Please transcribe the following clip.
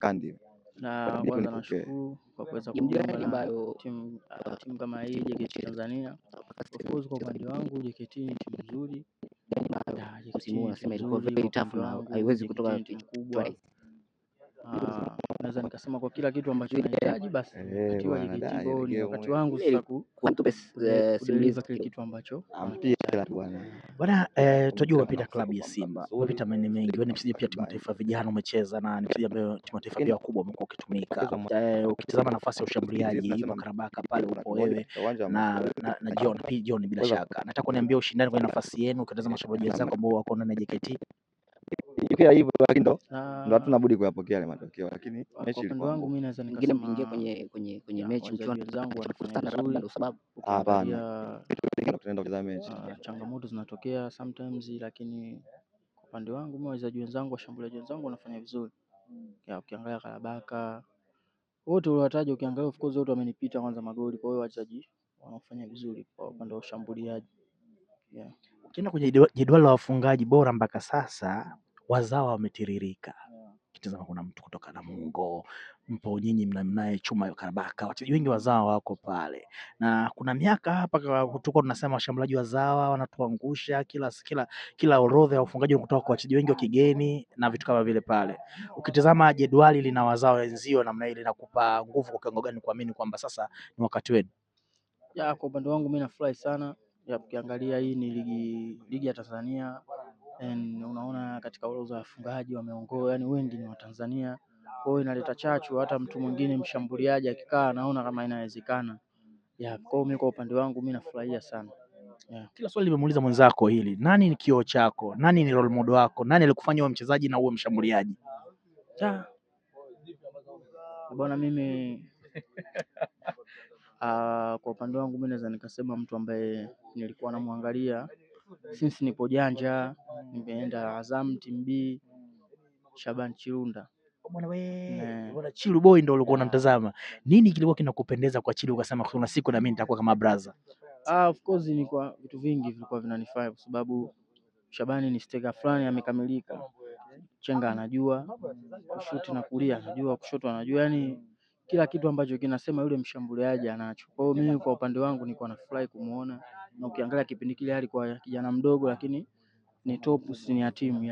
Kandi. Na kwanza nashukuru kwa kuweza kujiunga na timu kama hii JKT Tanzania. Of course kwa upande wangu JKT ni timu nzuri. JKT ni timu nzuri kwa upande wangu, JKT ni timu kubwa. Naweza nikasema kwa kila kitu ambacho nahitaji basi nimepatiwa JKT. Kwa ni wakati wangu sasa kudeliver kile kitu ambacho bwana. Tunajua umepita klabu ya Simba, umepita maeneo mengi, wewe ni mchezaji pia timu taifa vijana umecheza, na ni mchezaji ambaye timu taifa pia wakubwa umekuwa ukitumika. Ukitazama nafasi ya ushambuliaji Karabaka pale upo wewe na John, bila shaka nataka kuniambia ushindani kwenye nafasi yenu, ukitazama mashambuliaji zako ambao wako ndani ya JKT. Ikiwa hivyo lakini ndo hatuna budi kuyapokea ile matokeo, lakini mechi ilikuwa wangu mimi naweza nikasema kwenye mechi mkiwa wenzangu wanafanya vizuri, ndio sababu ukiangalia tunaenda kucheza mechi changamoto zinatokea sometimes, lakini kwa upande wangu mimi wachezaji wenzangu, washambuliaji wenzangu wanafanya vizuri. Ukiangalia Karabaka wote uliwataja, ukiangalia of course wote wamenipita kwanza magoli, kwa hiyo wachezaji wanafanya vizuri kwa upande wa ushambuliaji. Ukienda kwenye jedwali la wafungaji bora mpaka sasa wazawa wametiririka. Kitazama kuna mtu kutoka Namungo, mpo nyinyi mnaye Chuma Karabaka, wachezaji wengi wazawa wako pale, na kuna miaka hapa tulikuwa tunasema washambuliaji wazawa wanatuangusha kila orodha ya wafungaji kutoka kwa wachezaji wengi wa kigeni na vitu kama vile pale. Ukitazama jedwali lina wazawa wenzio namna ile, inakupa nguvu kwa kiwango gani kuamini kwamba sasa ni wakati wenu? Kwa upande wangu mimi nafurahi sana. Ukiangalia hii ni ligi ya Tanzania, unaona katika orodha ya wafungaji wameongoza, yani wengi ni wa Tanzania. Kwa hiyo inaleta chachu, hata mtu mwingine mshambuliaji akikaa anaona kama inawezekana. Kwa hiyo mimi kwa upande wangu mimi nafurahia sana. Kila swali limemuuliza mwenzako hili, nani ni kioo chako, nani ni role model wako, nani alikufanya uwe mchezaji na uwe mshambuliaji? Bwana mimi kwa upande wangu mimi naweza nikasema mtu ambaye nilikuwa namwangalia since nipo janja, nimeenda Azam Team B, Shaban Chilunda. Bwana Chilu boy ndio ulikuwa unamtazama. Nini kilikuwa kinakupendeza kwa Chilu ukasema kuna siku na mimi nitakuwa kama brother? Of course ni kwa vitu vingi vilikuwa vinanifaa, kwa sababu Shabani ni striker fulani amekamilika. Chenga anajua kushuti na kulia, anajua kushoto, anajua, yani kila kitu ambacho kinasema yule mshambuliaji anacho. Kwa hiyo mimi kwa upande wangu nilikuwa nafurahi kumuona, na ukiangalia kipindi kile alikuwa kijana mdogo, lakini ni top senior team